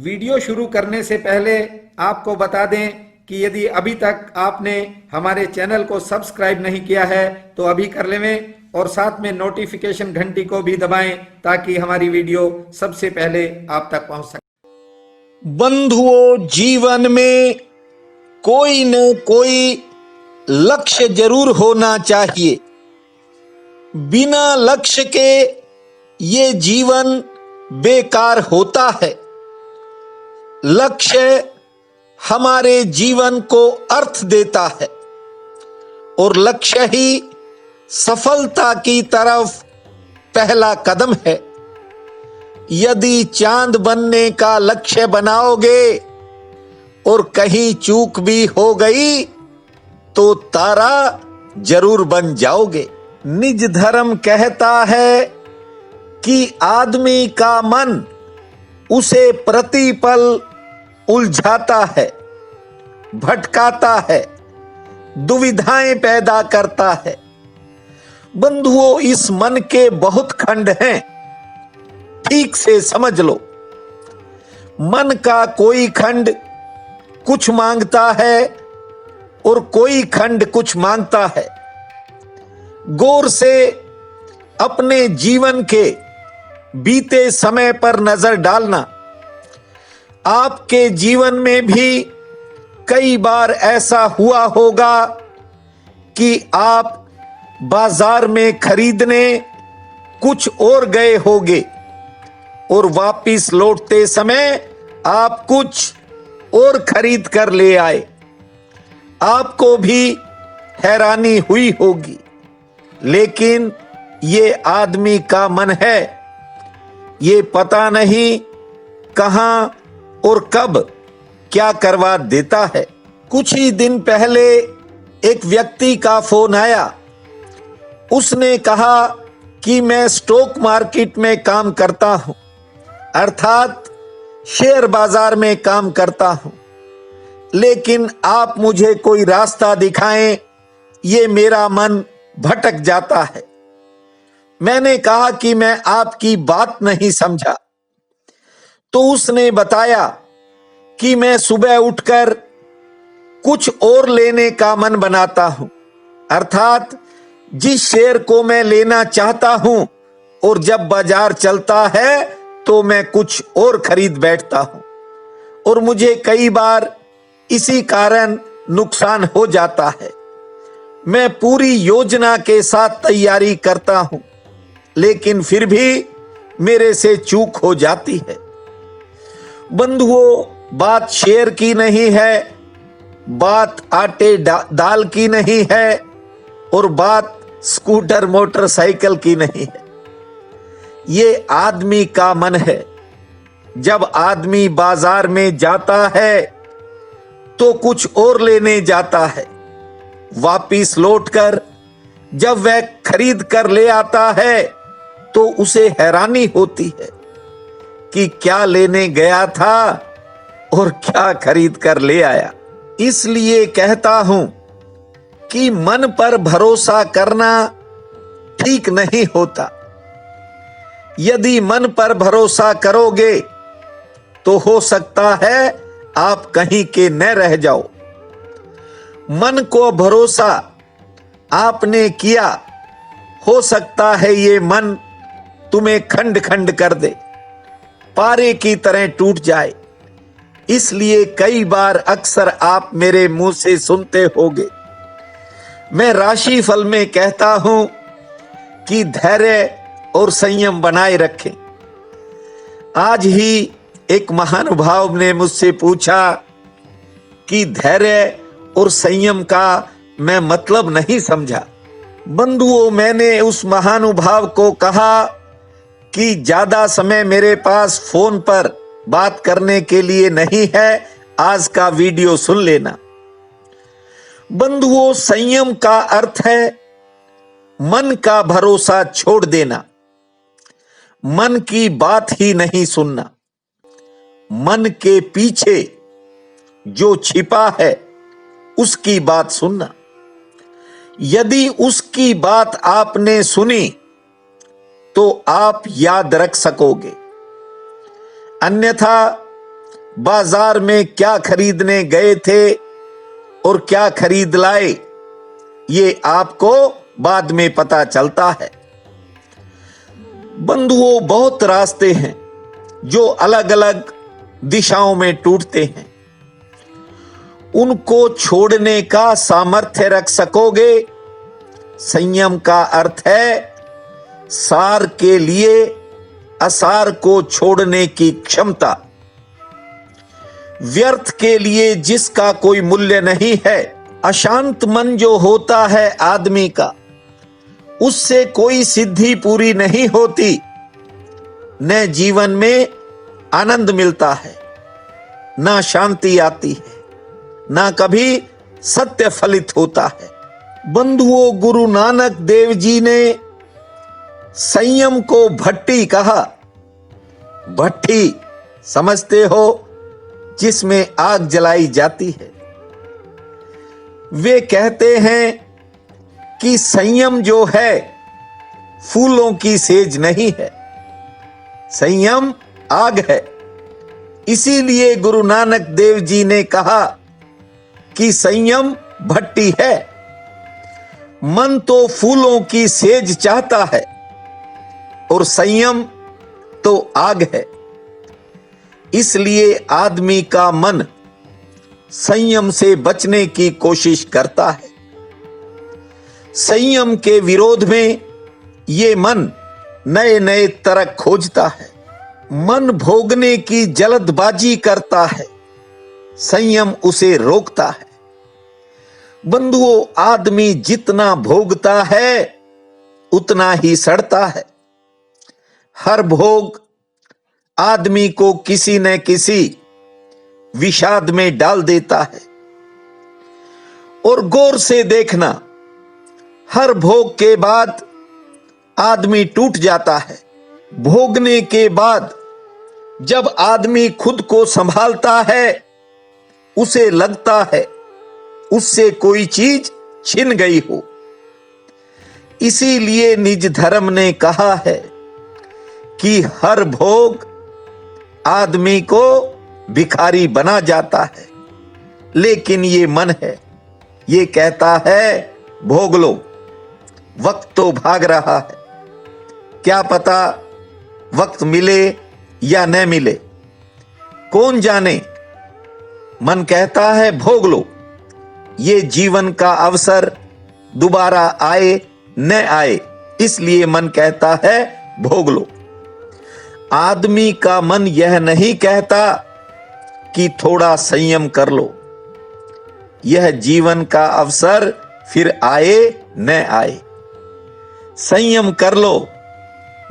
Video शुरू करने से पहले आपको बता दें कि यदि अभी तक आपने हमारे चैनल को सब्सक्राइब नहीं किया है तो अभी कर लें और साथ में नोटिफिकेशन घंटी को भी दबाएं ताकि हमारी वीडियो सबसे पहले आप तक पहुंच सके। बंधुओं, जीवन में कोई न कोई लक्ष्य जरूर होना चाहिए। बिना लक्ष्य के ये जीवन बेकार होता है। लक्ष्य हमारे जीवन को अर्थ देता है और लक्ष्य ही सफलता की तरफ पहला कदम है। यदि चांद बनने का लक्ष्य बनाओगे और कहीं चूक भी हो गई तो तारा जरूर बन जाओगे। निज धर्म कहता है कि आदमी का मन उसे प्रतिपल उलझाता है, भटकाता है, दुविधाएं पैदा करता है। बंधुओं, इस मन के बहुत खंड हैं, ठीक से समझ लो। मन का कोई खंड कुछ मांगता है और कोई खंड कुछ मांगता है। गौर से अपने जीवन के बीते समय पर नजर डालना। आपके जीवन में भी कई बार ऐसा हुआ होगा कि आप बाजार में खरीदने कुछ और गए होंगे और वापिस लौटते समय आप कुछ और खरीद कर ले आए। आपको भी हैरानी हुई होगी, लेकिन ये आदमी का मन है। ये पता नहीं कहां और कब क्या करवा देता है। कुछ ही दिन पहले एक व्यक्ति का फोन आया। उसने कहा कि मैं स्टॉक मार्केट में काम करता हूं, अर्थात शेयर बाजार में काम करता हूं, लेकिन आप मुझे कोई रास्ता दिखाएं, ये मेरा मन भटक जाता है। मैंने कहा कि मैं आपकी बात नहीं समझा। तो उसने बताया कि मैं सुबह उठकर कुछ और लेने का मन बनाता हूं, अर्थात जिस शेयर को मैं लेना चाहता हूं, और जब बाजार चलता है तो मैं कुछ और खरीद बैठता हूं और मुझे कई बार इसी कारण नुकसान हो जाता है। मैं पूरी योजना के साथ तैयारी करता हूं, लेकिन फिर भी मेरे से चूक हो जाती है। बंधुओं, बात शेयर की नहीं है, बात आटे दाल की नहीं है और बात स्कूटर मोटरसाइकिल की नहीं है। ये आदमी का मन है। जब आदमी बाजार में जाता है तो कुछ और लेने जाता है। वापिस लौटकर जब वह खरीद कर ले आता है तो उसे हैरानी होती है कि क्या लेने गया था और क्या खरीद कर ले आया। इसलिए कहता हूं कि मन पर भरोसा करना ठीक नहीं होता। यदि मन पर भरोसा करोगे तो हो सकता है आप कहीं के न रह जाओ। मन को भरोसा आपने किया, हो सकता है ये मन तुम्हें खंड खंड कर दे, पारे की तरह टूट जाए। इसलिए कई बार अक्सर आप मेरे मुंह से सुनते होंगे, मैं राशिफल में कहता हूं कि धैर्य और संयम बनाए रखें। आज ही एक महानुभाव ने मुझसे पूछा कि धैर्य और संयम का मैं मतलब नहीं समझा। बंधुओं, मैंने उस महानुभाव को कहा कि ज्यादा समय मेरे पास फोन पर बात करने के लिए नहीं है, आज का वीडियो सुन लेना। बंधुओं, संयम का अर्थ है मन का भरोसा छोड़ देना, मन की बात ही नहीं सुनना, मन के पीछे जो छिपा है उसकी बात सुनना। यदि उसकी बात आपने सुनी तो आप याद रख सकोगे, अन्यथा बाजार में क्या खरीदने गए थे और क्या खरीद लाए, ये आपको बाद में पता चलता है। बंधुओं, बहुत रास्ते हैं जो अलग अलग दिशाओं में टूटते हैं। उनको छोड़ने का सामर्थ्य रख सकोगे। संयम का अर्थ है सार के लिए असार को छोड़ने की क्षमता। व्यर्थ के लिए जिसका कोई मूल्य नहीं है, अशांत मन जो होता है आदमी का, उससे कोई सिद्धि पूरी नहीं होती। न जीवन में आनंद मिलता है, ना शांति आती है, ना कभी सत्य फलित होता है। बंधुओं, गुरु नानक देव जी ने संयम को भट्टी कहा। भट्टी समझते हो, जिसमें आग जलाई जाती है। वे कहते हैं कि संयम जो है फूलों की सेज नहीं है, संयम आग है। इसीलिए गुरु नानक देव जी ने कहा कि संयम भट्टी है। मन तो फूलों की सेज चाहता है और संयम तो आग है। इसलिए आदमी का मन संयम से बचने की कोशिश करता है। संयम के विरोध में ये मन नए नए तर्क खोजता है। मन भोगने की जल्दबाजी करता है, संयम उसे रोकता है। बंधुओं, आदमी जितना भोगता है उतना ही सड़ता है। हर भोग आदमी को किसी न किसी विषाद में डाल देता है। और गौर से देखना, हर भोग के बाद आदमी टूट जाता है। भोगने के बाद जब आदमी खुद को संभालता है, उसे लगता है उससे कोई चीज छिन गई हो। इसीलिए निज धर्म ने कहा है कि हर भोग आदमी को भिखारी बना जाता है। लेकिन ये मन है, ये कहता है भोग लो, वक्त तो भाग रहा है, क्या पता वक्त मिले या न मिले, कौन जाने। मन कहता है भोग लो, ये जीवन का अवसर दोबारा आए न आए, इसलिए मन कहता है भोग लो। आदमी का मन यह नहीं कहता कि थोड़ा संयम कर लो, यह जीवन का अवसर फिर आए न आए। संयम कर लो,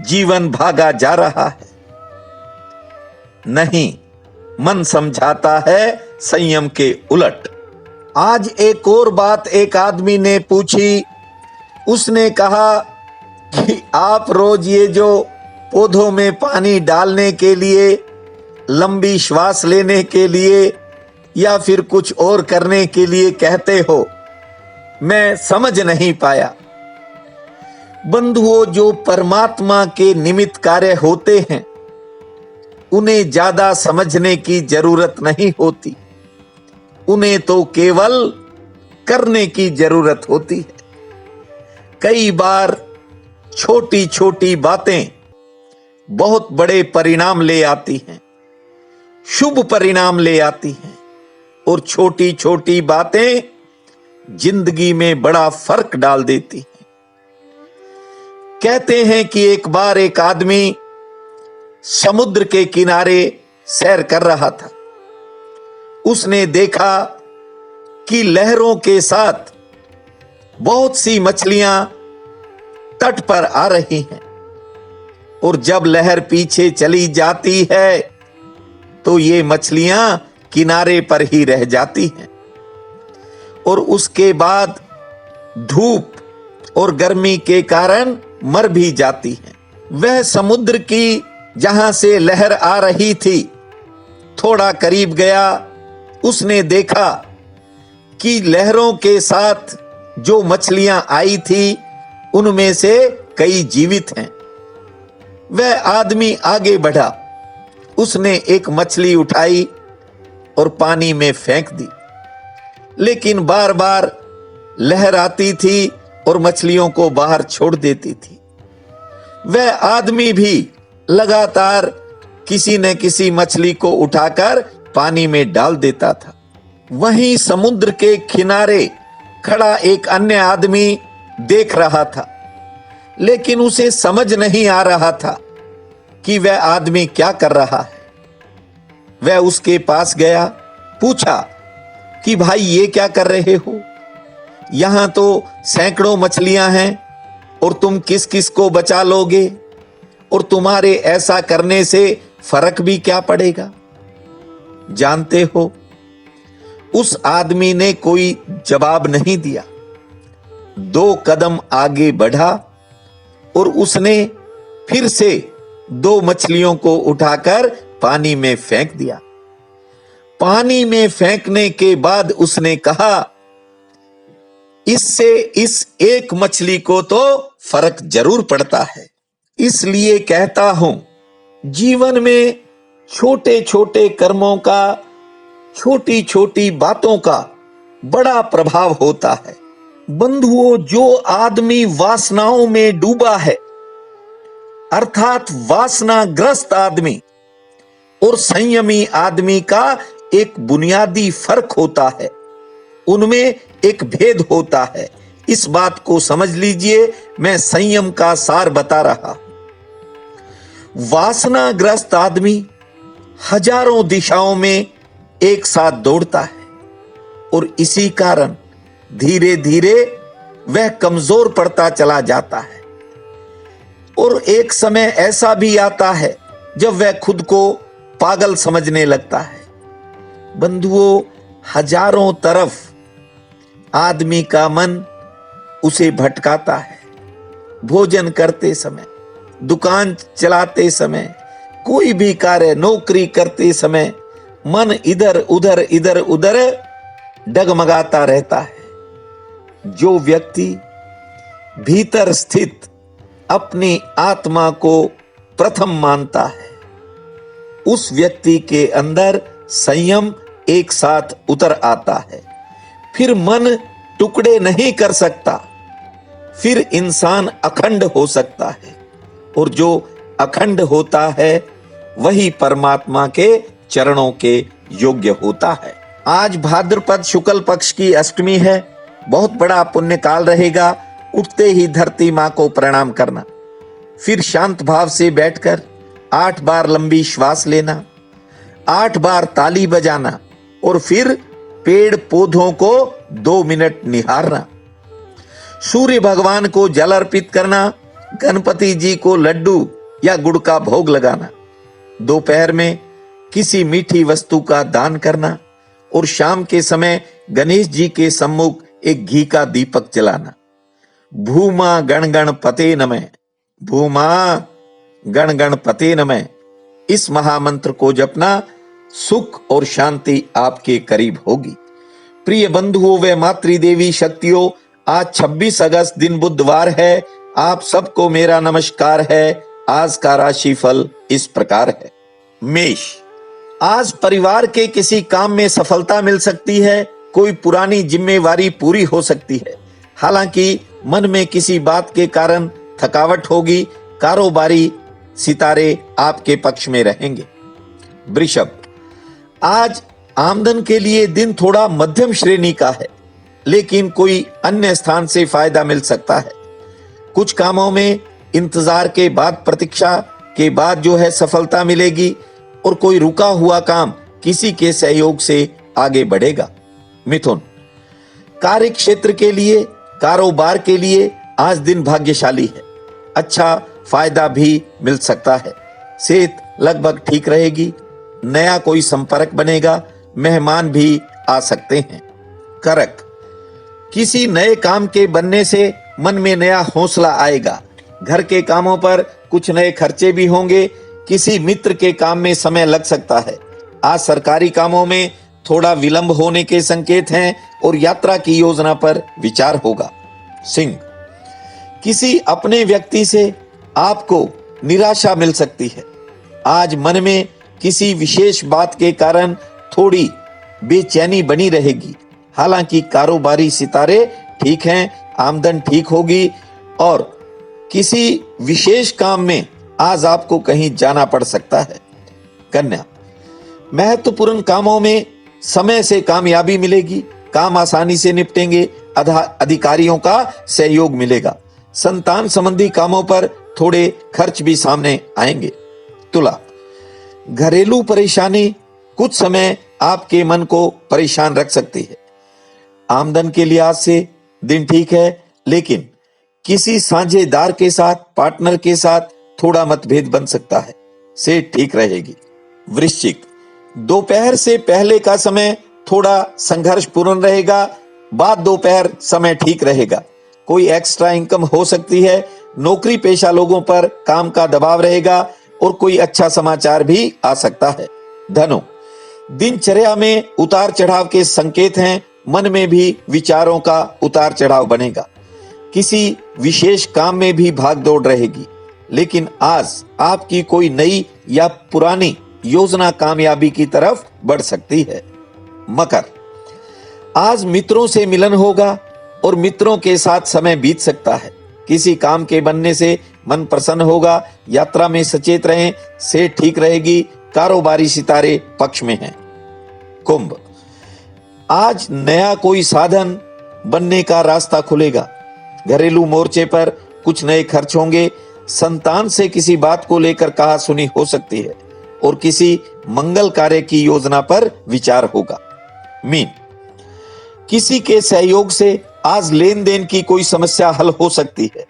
जीवन भागा जा रहा है। नहीं, मन समझाता है संयम के उलट। आज एक और बात एक आदमी ने पूछी। उसने कहा कि आप रोज ये जो पौधों में पानी डालने के लिए, लंबी श्वास लेने के लिए या फिर कुछ और करने के लिए कहते हो, मैं समझ नहीं पाया। बंधुओं, जो परमात्मा के निमित्त कार्य होते हैं उन्हें ज्यादा समझने की जरूरत नहीं होती, उन्हें तो केवल करने की जरूरत होती है। कई बार छोटी छोटी बातें बहुत बड़े परिणाम ले आती हैं, शुभ परिणाम ले आती हैं, और छोटी छोटी बातें जिंदगी में बड़ा फर्क डाल देती हैं। कहते हैं कि एक बार एक आदमी समुद्र के किनारे सैर कर रहा था। उसने देखा कि लहरों के साथ बहुत सी मछलियां तट पर आ रही हैं, और जब लहर पीछे चली जाती है तो ये मछलियां किनारे पर ही रह जाती हैं, और उसके बाद धूप और गर्मी के कारण मर भी जाती हैं। वह समुद्र की जहां से लहर आ रही थी थोड़ा करीब गया। उसने देखा कि लहरों के साथ जो मछलियां आई थी उनमें से कई जीवित हैं। वह आदमी आगे बढ़ा, उसने एक मछली उठाई और पानी में फेंक दी, लेकिन बार बार लहर आती थी और मछलियों को बाहर छोड़ देती थी। वह आदमी भी लगातार किसी न किसी मछली को उठाकर पानी में डाल देता था। वहीं समुद्र के किनारे खड़ा एक अन्य आदमी देख रहा था, लेकिन उसे समझ नहीं आ रहा था कि वह आदमी क्या कर रहा है। वह उसके पास गया, पूछा कि भाई ये क्या कर रहे हो? यहां तो सैकड़ों मछलियां हैं और तुम किस किस को बचा लोगे, और तुम्हारे ऐसा करने से फर्क भी क्या पड़ेगा? जानते हो, उस आदमी ने कोई जवाब नहीं दिया। 2 कदम आगे बढ़ा और उसने फिर से 2 मछलियों को उठाकर पानी में फेंक दिया। पानी में फेंकने के बाद उसने कहा, इससे इस एक मछली को तो फर्क जरूर पड़ता है। इसलिए कहता हूं, जीवन में छोटे छोटे कर्मों का, छोटी छोटी बातों का बड़ा प्रभाव होता है। बंधुओं, जो आदमी वासनाओं में डूबा है, अर्थात वासनाग्रस्त आदमी और संयमी आदमी का एक बुनियादी फर्क होता है, उनमें एक भेद होता है। इस बात को समझ लीजिए, मैं संयम का सार बता रहा हूं। वासनाग्रस्त आदमी हजारों दिशाओं में एक साथ दौड़ता है और इसी कारण धीरे धीरे वह कमजोर पड़ता चला जाता है। और एक समय ऐसा भी आता है जब वह खुद को पागल समझने लगता है। बंधुओं, हजारों तरफ आदमी का मन उसे भटकाता है। भोजन करते समय, दुकान चलाते समय, कोई भी कार्य, नौकरी करते समय मन इधर उधर डगमगाता रहता है। जो व्यक्ति भीतर स्थित अपनी आत्मा को प्रथम मानता है, उस व्यक्ति के अंदर संयम एक साथ उतर आता है। फिर मन टुकड़े नहीं कर सकता, फिर इंसान अखंड हो सकता है, और जो अखंड होता है वही परमात्मा के चरणों के योग्य होता है। आज भाद्रपद शुक्ल पक्ष की अष्टमी है। बहुत बड़ा पुण्य काल रहेगा। उठते ही धरती मां को प्रणाम करना, फिर शांत भाव से बैठकर 8 बार लंबी श्वास लेना, 8 बार ताली बजाना, और फिर पेड़ पौधों को 2 मिनट निहारना। सूर्य भगवान को जल अर्पित करना, गणपति जी को लड्डू या गुड़ का भोग लगाना, दोपहर में किसी मीठी वस्तु का दान करना, और शाम के समय गणेश जी के सम्मुख एक घी का दीपक जलाना। भूमा गण गणपते नमः, भूमा गण गणपते नमः, इस महामंत्र को जपना, सुख और शांति आपके करीब होगी। प्रिय बंधुओं व मातृदेवी शक्तियों, आज 26 अगस्त दिन बुधवार है। आप सबको मेरा नमस्कार है। आज का राशिफल इस प्रकार है। मेष, आज परिवार के किसी काम में सफलता मिल सकती है। कोई पुरानी जिम्मेवारी पूरी हो सकती है। हालांकि मन में किसी बात के कारण थकावट होगी। कारोबारी सितारे आपके पक्ष में रहेंगे। वृषभ, आज आमदन के लिए दिन थोड़ा मध्यम श्रेणी का है, लेकिन कोई अन्य स्थान से फायदा मिल सकता है। कुछ कामों में इंतजार के बाद, प्रतीक्षा के बाद जो है सफलता मिलेगी, और कोई रुका हुआ काम किसी के सहयोग से आगे बढ़ेगा। मिथुन, कार्य क्षेत्र के लिए, कारोबार के लिए आज दिन भाग्यशाली है। अच्छा फायदा भी मिल सकता है। सेहत लगभग ठीक रहेगी। नया कोई संपर्क बनेगा। मेहमान भी आ सकते हैं। कर्क, किसी नए काम के बनने से मन में नया हौसला आएगा। घर के कामों पर कुछ नए खर्चे भी होंगे। किसी मित्र के काम में समय लग सकता है। आज सरकारी कामों में थोड़ा विलंब होने के संकेत हैं और यात्रा की योजना पर विचार होगा। सिंह, किसी अपने व्यक्ति से आपको निराशा मिल सकती है। आज मन में किसी विशेष बात के कारण थोड़ी बेचैनी बनी रहेगी। हालांकि कारोबारी सितारे ठीक हैं, आमदन ठीक होगी और किसी विशेष काम में आज आपको कहीं जाना पड़ सकता है। कन्या, महत्वपूर्ण कामों में समय से कामयाबी मिलेगी, काम आसानी से निपटेंगे, अधिकारियों का सहयोग मिलेगा। संतान संबंधी कामों पर थोड़े खर्च भी सामने आएंगे। तुला, घरेलू परेशानी कुछ समय आपके मन को परेशान रख सकती है। आमदन के लिहाज से दिन ठीक है, लेकिन किसी साझेदार के साथ, पार्टनर के साथ थोड़ा मतभेद बन सकता है, से ठीक रहेगी। वृश्चिक, दोपहर से पहले का समय थोड़ा संघर्षपूर्ण रहेगा, बाद दोपहर समय ठीक रहेगा। कोई एक्स्ट्रा इनकम हो सकती है, नौकरी पेशा लोगों पर काम का दबाव रहेगा और कोई अच्छा समाचार भी आ सकता है। धनु, दिनचर्या में उतार चढ़ाव के संकेत हैं, मन में भी विचारों का उतार चढ़ाव बनेगा। किसी विशेष काम में भी भाग दौड़ रहेगी, लेकिन आज आपकी कोई नई या पुरानी योजना कामयाबी की तरफ बढ़ सकती है। मकर, आज मित्रों से मिलन होगा और मित्रों के साथ समय बीत सकता है। किसी काम के बनने से मन प्रसन्न होगा, यात्रा में सचेत रहें, से ठीक रहेगी। कारोबारी सितारे पक्ष में हैं। कुंभ, आज नया कोई साधन बनने का रास्ता खुलेगा। घरेलू मोर्चे पर कुछ नए खर्च होंगे। संतान से किसी बात को लेकर कहा सुनी हो सकती है और किसी मंगल कार्य की योजना पर विचार होगा। मीन, किसी के सहयोग से आज लेन देन की कोई समस्या हल हो सकती है।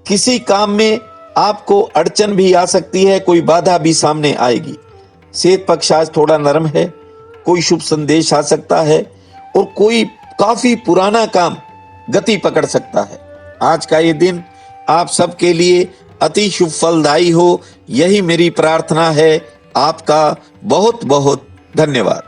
किसी काम में आपको अड़चन भी आ सकती है, कोई बाधा भी सामने आएगी। सेहत पक्ष आज थोड़ा नरम है, कोई शुभ संदेश आ सकता है और कोई काफी पुराना काम गति पकड़ सकता है। आज का ये दिन आप सबके लिए अति शुभ फलदायी हो, यही मेरी प्रार्थना है। आपका बहुत बहुत धन्यवाद।